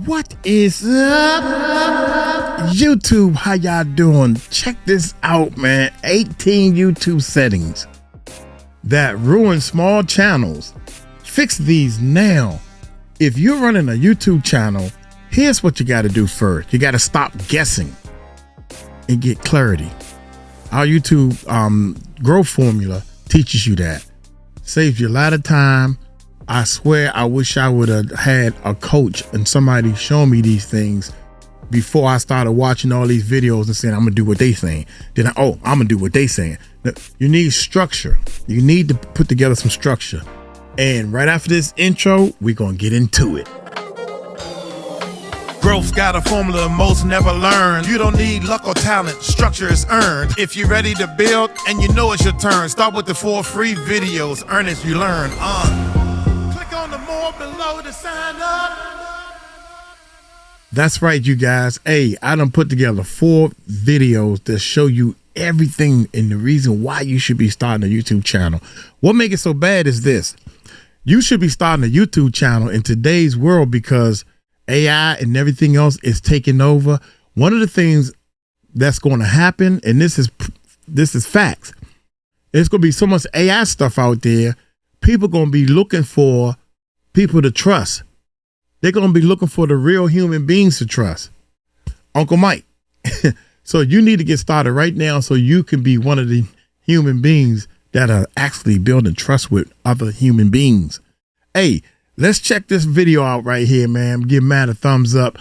What is up, YouTube? How y'all doing? Check this out, man. 18 YouTube settings that ruin small channels. Fix these now. If you're running a YouTube channel, here's what you got to do first. You got to stop guessing and get clarity. Our YouTube Growth Formula teaches you that. Saves you a lot of time. I swear, I wish I would have had a coach and somebody show me these things before I started watching all these videos and saying, I'm gonna do what they saying. Then I'm gonna do what they saying. You need structure. You need to put together some structure. And right after this intro, we're gonna get into it. Growth's got a formula most never learn. You don't need luck or talent, structure is earned. If you're ready to build and you know it's your turn, start with the 4 free videos. Earn as you learn. Click on the more below to sign up. That's right, you guys. Hey, I done put together 4 videos that show you everything and the reason why you should be starting a YouTube channel. What makes it so bad is this. You should be starting a YouTube channel in today's world because AI and everything else is taking over. One of the things that's going to happen, and this is facts, there's going to be so much AI stuff out there. People are going to be looking for people to trust. They're going to be looking for the real human beings to trust. Uncle Mike. So you need to get started right now so you can be one of the human beings that are actually building trust with other human beings. Hey, let's check this video out right here, man. Give Matt a thumbs up.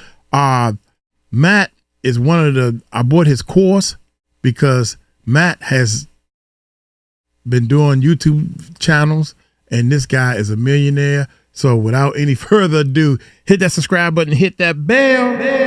Matt is I bought his course because Matt has been doing YouTube channels and this guy is a millionaire. So without any further ado, hit that subscribe button, hit that bell.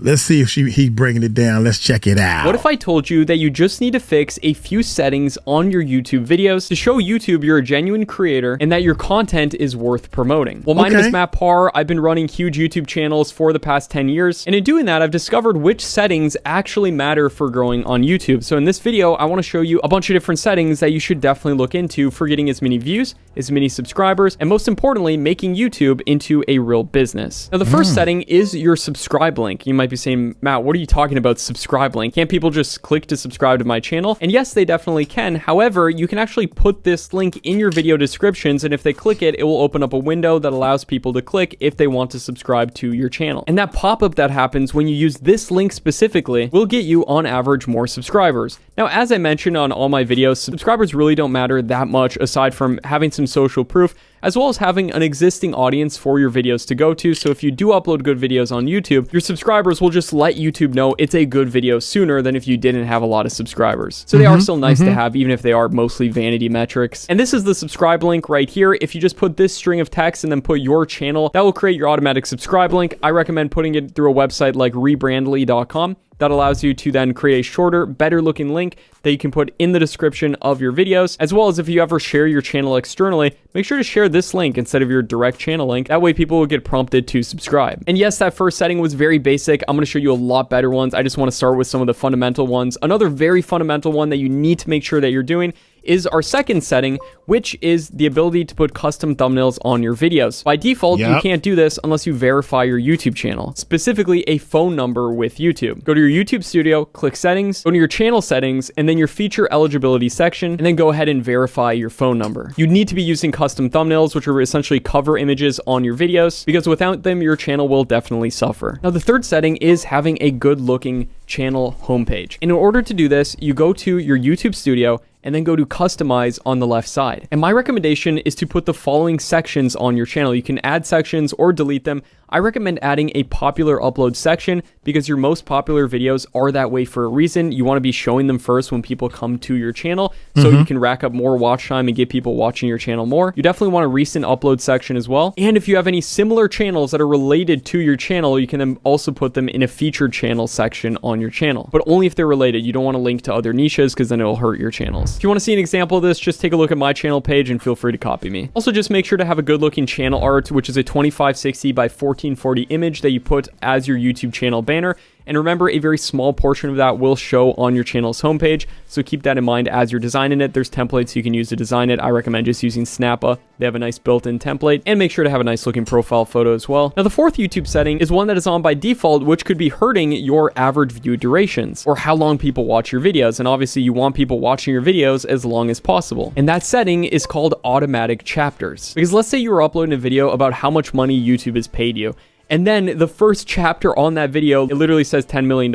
Let's see if he's bringing it down. Let's check it out. What if I told you that you just need to fix a few settings on your YouTube videos to show YouTube you're a genuine creator and that your content is worth promoting? Well, my name is Matt Parr. I've been running huge YouTube channels for the past 10 years. And in doing that, I've discovered which settings actually matter for growing on YouTube. So in this video, I want to show you a bunch of different settings that you should definitely look into for getting as many views, as many subscribers, and most importantly, making YouTube into a real business. Now, the first setting is your subscribe link. You might be saying, Matt, what are you talking about subscribe link? Can't people just click to subscribe to my channel? And yes, they definitely can. However, you can actually put this link in your video descriptions, and if they click it, it will open up a window that allows people to click if they want to subscribe to your channel. And that pop-up that happens when you use this link specifically will get you on average more subscribers. Now, as I mentioned on all my videos, subscribers really don't matter that much aside from having some social proof, as well as having an existing audience for your videos to go to. So if you do upload good videos on YouTube, your subscribers will just let YouTube know it's a good video sooner than if you didn't have a lot of subscribers. So they are still nice to have, even if they are mostly vanity metrics. And this is the subscribe link right here. If you just put this string of text and then put your channel, that will create your automatic subscribe link. I recommend putting it through a website like rebrandly.com. That allows you to then create a shorter, better looking link that you can put in the description of your videos, as well as if you ever share your channel externally, make sure to share this link instead of your direct channel link. That way people will get prompted to subscribe. And yes, that first setting was very basic. I'm going to show you a lot better ones. I just want to start with some of the fundamental ones. Another very fundamental one that you need to make sure that you're doing is our second setting, which is the ability to put custom thumbnails on your videos. By default, you can't do this unless you verify your YouTube channel, specifically a phone number with YouTube. Go to your YouTube studio, click settings, go to your channel settings, and then your feature eligibility section, and then go ahead and verify your phone number. You need to be using custom thumbnails, which are essentially cover images on your videos, because without them, your channel will definitely suffer. Now, the third setting is having a good looking channel homepage. And in order to do this, you go to your YouTube studio and then go to customize on the left side. And my recommendation is to put the following sections on your channel. You can add sections or delete them. I recommend adding a popular upload section because your most popular videos are that way for a reason. You want to be showing them first when people come to your channel so you can rack up more watch time and get people watching your channel more. You definitely want a recent upload section as well. And if you have any similar channels that are related to your channel, you can then also put them in a featured channel section on your channel, but only if they're related. You don't want to link to other niches because then it'll hurt your channels. If you want to see an example of this, just take a look at my channel page and feel free to copy me. Also, just make sure to have a good looking channel art, which is a 2560 by 1440 image that you put as your YouTube channel banner. And remember, a very small portion of that will show on your channel's homepage. So keep that in mind as you're designing it. There's templates you can use to design it. I recommend just using Snappa. They have a nice built-in template, and make sure to have a nice looking profile photo as well. Now, the fourth YouTube setting is one that is on by default, which could be hurting your average view durations or how long people watch your videos. And obviously you want people watching your videos as long as possible. And that setting is called automatic chapters. Because let's say you were uploading a video about how much money YouTube has paid you. And then the first chapter on that video, it literally says $10 million.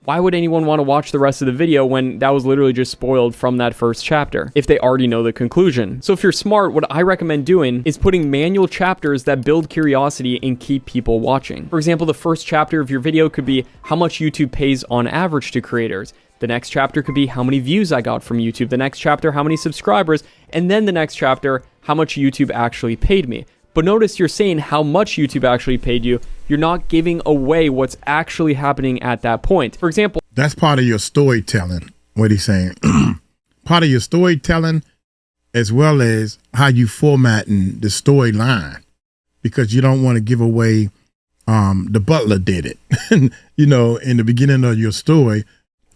Why would anyone want to watch the rest of the video when that was literally just spoiled from that first chapter if they already know the conclusion? So if you're smart, what I recommend doing is putting manual chapters that build curiosity and keep people watching. For example, the first chapter of your video could be how much YouTube pays on average to creators. The next chapter could be how many views I got from YouTube. The next chapter, how many subscribers. And then the next chapter, how much YouTube actually paid me. But notice you're saying how much YouTube actually paid you. You're not giving away what's actually happening at that point. For example, that's part of your storytelling, what he's saying. Part of your storytelling, as well as how you formatting the storyline, because you don't want to give away the butler did it. You know, in the beginning of your story,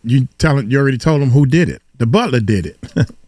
you already told them who did it. The butler did it.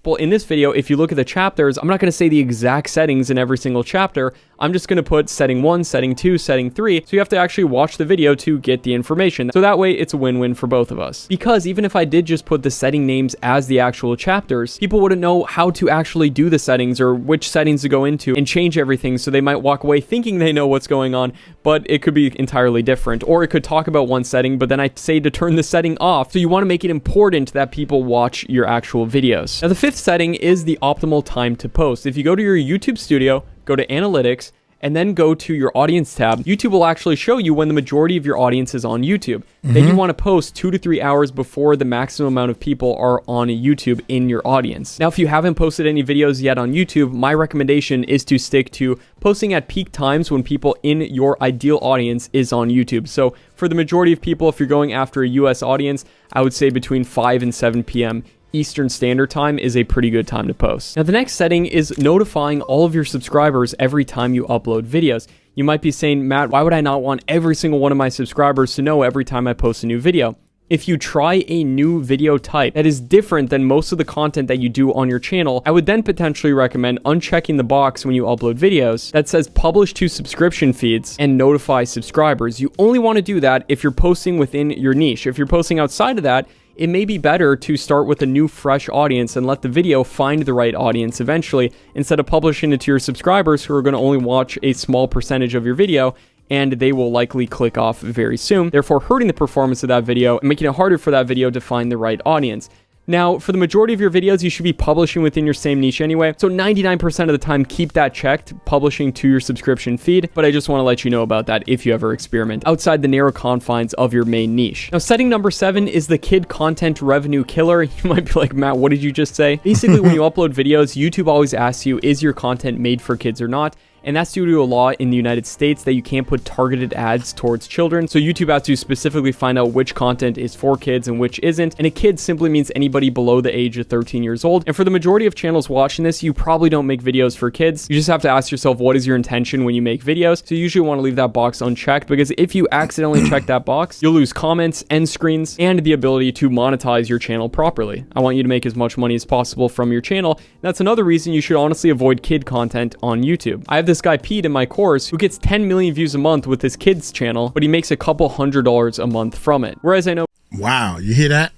Well, in this video, if you look at the chapters, I'm not going to say the exact settings in every single chapter. I'm just going to put setting 1, setting 2, setting 3. So you have to actually watch the video to get the information. So that way it's a win-win for both of us. Because even if I did just put the setting names as the actual chapters, people wouldn't know how to actually do the settings or which settings to go into and change everything. So they might walk away thinking they know what's going on, but it could be entirely different. Or it could talk about one setting, but then I say to turn the setting off. So you want to make it important that people watch your actual videos. Now, the fifth setting is the optimal time to post. If you go to your YouTube studio, go to analytics, and then go to your audience tab, YouTube will actually show you when the majority of your audience is on YouTube. Then you want to post 2 to 3 hours before the maximum amount of people are on YouTube in your audience. Now, if you haven't posted any videos yet on YouTube, my recommendation is to stick to posting at peak times when people in your ideal audience is on YouTube. So for the majority of people, if you're going after a US audience, I would say between 5 and 7 p.m. Eastern Standard Time is a pretty good time to post. Now, the next setting is notifying all of your subscribers every time you upload videos. You might be saying, Matt, why would I not want every single one of my subscribers to know every time I post a new video? If you try a new video type that is different than most of the content that you do on your channel, I would then potentially recommend unchecking the box when you upload videos that says publish to subscription feeds and notify subscribers. You only want to do that if you're posting within your niche. If you're posting outside of that, it may be better to start with a new fresh audience and let the video find the right audience eventually, instead of publishing it to your subscribers who are going to only watch a small percentage of your video, and they will likely click off very soon, therefore hurting the performance of that video and making it harder for that video to find the right audience. Now, for the majority of your videos, you should be publishing within your same niche anyway. So 99% of the time, keep that checked, publishing to your subscription feed. But I just want to let you know about that if you ever experiment outside the narrow confines of your main niche. Now, setting number 7 is the kid content revenue killer. You might be like, Matt, what did you just say? Basically, when you upload videos, YouTube always asks you, is your content made for kids or not? And that's due to a law in the United States that you can't put targeted ads towards children. So YouTube has to specifically find out which content is for kids and which isn't. And a kid simply means anybody below the age of 13 years old. And for the majority of channels watching this, you probably don't make videos for kids. You just have to ask yourself, what is your intention when you make videos? So you usually want to leave that box unchecked, because if you accidentally check that box, you'll lose comments, end screens, and the ability to monetize your channel properly. I want you to make as much money as possible from your channel. That's another reason you should honestly avoid kid content on YouTube. I have this guy Pete in my course who gets 10 million views a month with his kids channel, but he makes a couple $100s a month from it. Whereas I know, wow, you hear that?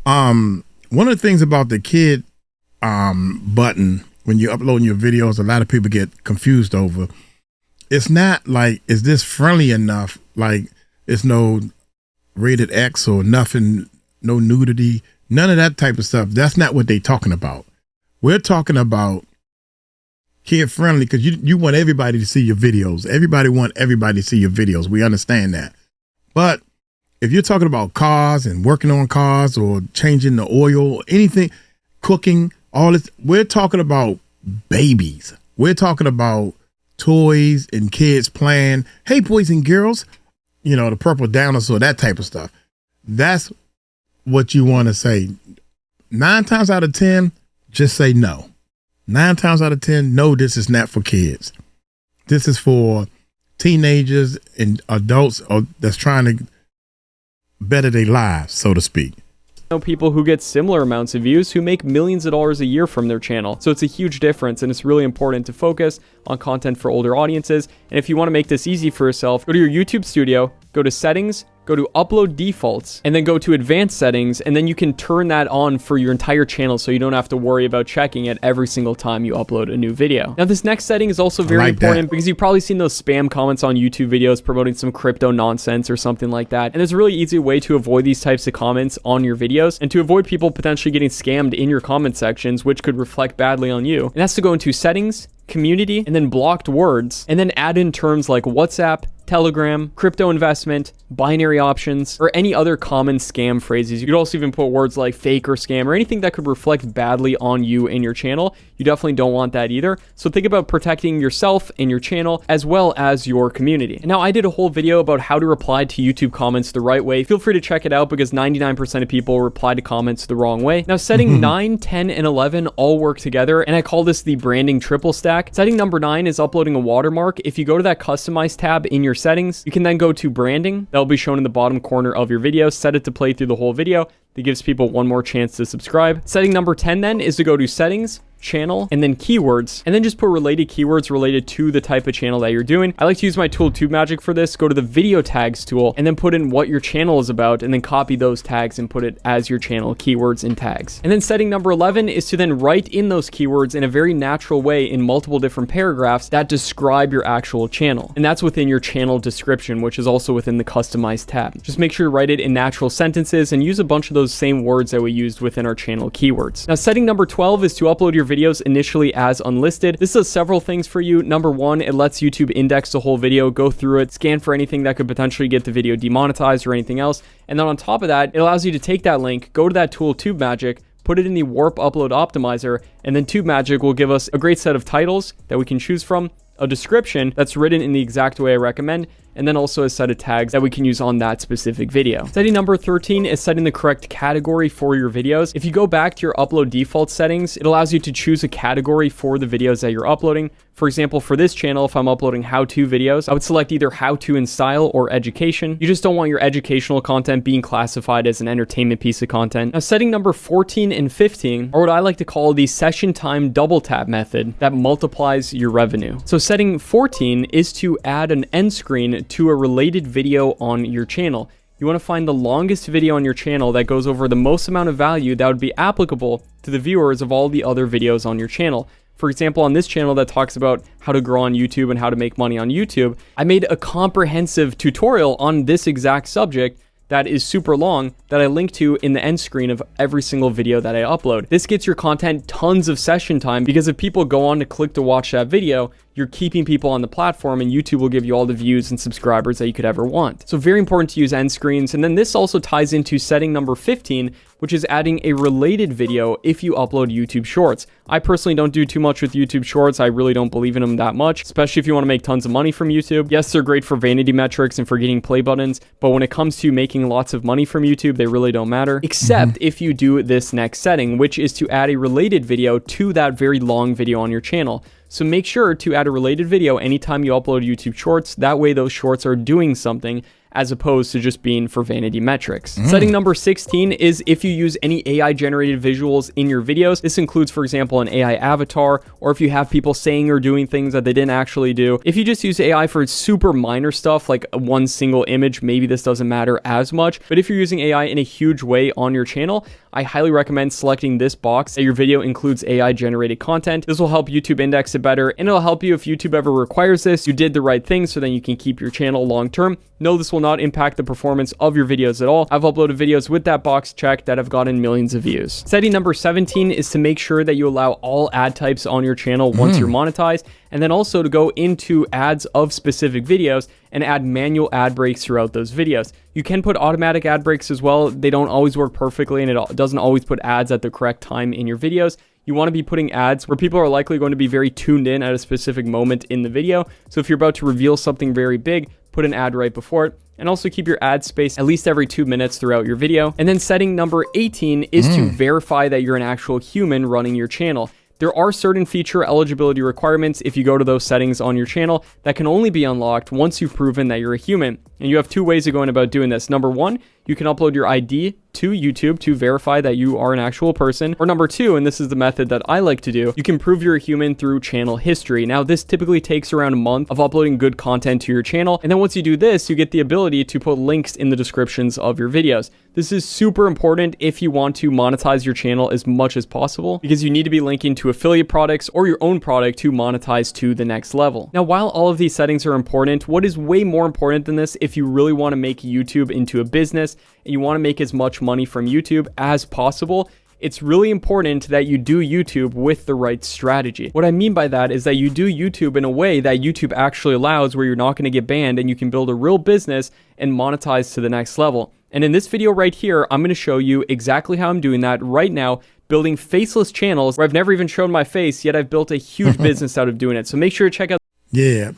One of the things about the kid button when you're uploading your videos, a lot of people get confused over. It's not like, is this friendly enough? Like, it's no rated X or nothing, no nudity, none of that type of stuff. That's not what they're talking about. We're talking about kid friendly, because you want everybody to see your videos. Everybody want everybody to see your videos. We understand that. But if you're talking about cars and working on cars or changing the oil, anything, cooking, all this, we're talking about babies. We're talking about toys and kids playing, hey, boys and girls, you know, the purple dinosaur, that type of stuff. That's what you want to say. 9 times out of 10, just say no. 9 times out of 10, no, this is not for kids. This is for teenagers and adults that's trying to better their lives, so to speak. Know people who get similar amounts of views who make millions of dollars a year from their channel. So it's a huge difference, and it's really important to focus on content for older audiences. And if you want to make this easy for yourself, go to your YouTube studio, go to settings, go to upload defaults, and then go to advanced settings, and then you can turn that on for your entire channel so you don't have to worry about checking it every single time you upload a new video. Now, this next setting is also very important because you've probably seen those spam comments on YouTube videos promoting some crypto nonsense or something like that. And there's a really easy way to avoid these types of comments on your videos and to avoid people potentially getting scammed in your comment sections, which could reflect badly on you. And that's to go into settings, community, and then blocked words, and then add in terms like WhatsApp, Telegram, crypto investment, binary options, or any other common scam phrases. You could also even put words like fake or scam or anything that could reflect badly on you and your channel. You definitely don't want that either. So think about protecting yourself and your channel as well as your community. And now I did a whole video about how to reply to YouTube comments the right way. Feel free to check it out because 99% of people reply to comments the wrong way. Now setting 9, 10, and 11 all work together, and I call this the branding triple stack. Setting number 9 is uploading a watermark. If you go to that customize tab in your settings, you can then go to branding. That'll be shown in the bottom corner of your video. Set it to play through the whole video. That gives people one more chance to subscribe. Setting number 10 then is to go to settings, channel, and then keywords, and then just put related keywords related to the type of channel that you're doing. I like to use my tool TubeMagic for this. Go to the video tags tool and then put in what your channel is about and then copy those tags and put it as your channel keywords and tags. And then setting number 11 is to then write in those keywords in a very natural way in multiple different paragraphs that describe your actual channel. And that's within your channel description, which is also within the customized tab. Just make sure to write it in natural sentences and use a bunch of those same words that we used within our channel keywords. Now, setting number 12 is to upload your videos initially as unlisted. This does several things for you. Number 1, it lets YouTube index the whole video, go through it, scan for anything that could potentially get the video demonetized or anything else. And then on top of that, it allows you to take that link, go to that tool TubeMagic, put it in the Warp Upload Optimizer, and then TubeMagic will give us a great set of titles that we can choose from, a description that's written in the exact way I recommend, and then also a set of tags that we can use on that specific video. Setting number 13 is setting the correct category for your videos. If you go back to your upload default settings, it allows you to choose a category for the videos that you're uploading. For example, for this channel, if I'm uploading how-to videos, I would select either how-to in style or education. You just don't want your educational content being classified as an entertainment piece of content. Now, setting number 14 and 15 are what I like to call the session time double tap method that multiplies your revenue. So setting 14 is to add an end screen to a related video on your channel. You want to find the longest video on your channel that goes over the most amount of value that would be applicable to the viewers of all the other videos on your channel. For example, on this channel that talks about how to grow on YouTube and how to make money on YouTube, I made a comprehensive tutorial on this exact subject that is super long that I link to in the end screen of every single video that I upload. This gets your content tons of session time because if people go on to click to watch that video, you're keeping people on the platform and YouTube will give you all the views and subscribers that you could ever want. So very important to use end screens. And then this also ties into setting number 15, which is adding a related video if you upload YouTube Shorts. I personally don't do too much with YouTube Shorts. I really don't believe in them that much, especially if you want to make tons of money from YouTube. Yes, they're great for vanity metrics and for getting play buttons, but when it comes to making lots of money from YouTube, they really don't matter, except if you do this next setting, which is to add a related video to that very long video on your channel. So make sure to add a related video anytime you upload YouTube Shorts. That way those shorts are doing something as opposed to just being for vanity metrics. Setting number 16 is if you use any AI generated visuals in your videos. This includes, for example, an AI avatar, or if you have people saying or doing things that they didn't actually do. If you just use AI for super minor stuff like one single image, maybe this doesn't matter as much. But if you're using AI in a huge way on your channel, I highly recommend selecting this box that your video includes AI generated content. This will help YouTube index it better, and it'll help you if YouTube ever requires this, you did the right thing so then you can keep your channel long term. No, this will not impact the performance of your videos at all. I've uploaded videos with that box checked that have gotten millions of views. Setting number 17 is to make sure that you allow all ad types on your channel once you're monetized, and then also to go into ads of specific videos and add manual ad breaks throughout those videos. You can put automatic ad breaks as well. They don't always work perfectly, and it doesn't always put ads at the correct time in your videos. You want to be putting ads where people are likely going to be very tuned in at a specific moment in the video. So if you're about to reveal something very big, put an ad right before it. And also keep your ad space at least every 2 minutes throughout your video. And then setting number 18 is to verify that you're an actual human running your channel. There are certain feature eligibility requirements if you go to those settings on your channel that can only be unlocked once you've proven that you're a human. And you have two ways of going about doing this. Number one, you can upload your ID to YouTube to verify that you are an actual person. Or number two, and this is the method that I like to do, you can prove you're a human through channel history. Now, this typically takes around a month of uploading good content to your channel. And then once you do this, you get the ability to put links in the descriptions of your videos. This is super important if you want to monetize your channel as much as possible, because you need to be linking to affiliate products or your own product to monetize to the next level. Now, while all of these settings are important, what is way more important than this, if you really want to make YouTube into a business and you want to make as much money from YouTube as possible, it's really important that you do YouTube with the right strategy. What I mean by that is that you do YouTube in a way that YouTube actually allows, where you're not going to get banned and you can build a real business and monetize to the next level. And in this video right here, I'm going to show you exactly how I'm doing that right now, building faceless channels where I've never even shown my face, yet I've built a huge business out of doing it. So make sure to check out. Yeah.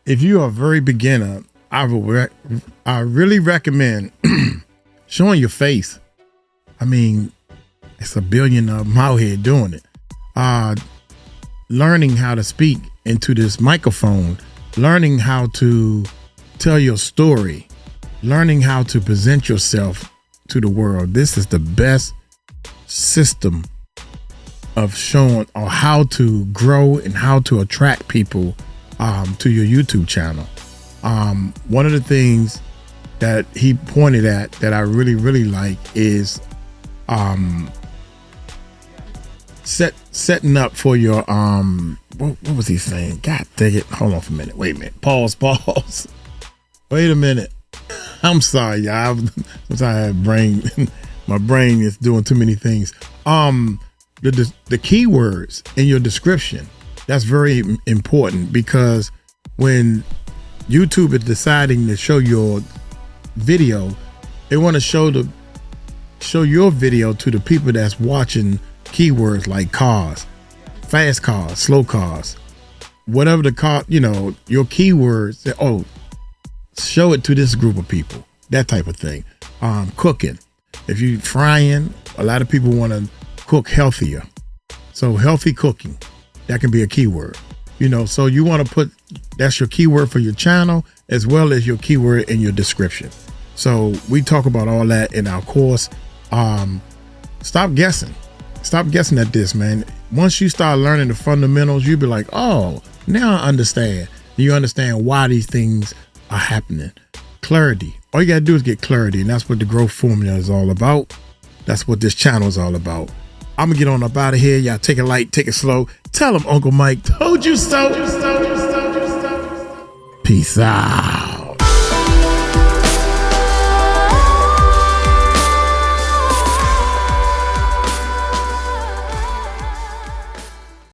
If you are a very beginner, I really recommend showing your face. I mean, it's a billion of them out here doing it. Learning how to speak into this microphone, learning how to tell your story, learning how to present yourself to the world. This is the best system of showing or how to grow and how to attract people to your YouTube channel. One of the things that he pointed at that I really like is setting up for your what was he saying? God dang it. Hold on for a minute. Wait a minute. Pause. Wait a minute. I'm sorry, y'all. Sometimes I have my brain is doing too many things. The keywords in your description, that's very important, because when YouTube is deciding to show your video, they want to show your video to the people that's watching keywords like cars, fast cars, slow cars, whatever the car, your keywords. Oh, show it to this group of people, that type of thing. Cooking. If you're frying, a lot of people want to cook healthier. So healthy cooking, that can be a keyword. So you want to put, that's your keyword for your channel, as well as your keyword in your description. So we talk about all that in our course. Stop guessing at this, man. Once you start learning the fundamentals, you'll be like, oh, now I understand. You understand why these things are happening. Clarity. All you gotta do is get clarity, and that's what the Growth Formula is all about. That's what this channel is all about. I'm gonna get on up out of here. Y'all take it light, take it slow. Tell them Uncle Mike told you so. Peace out.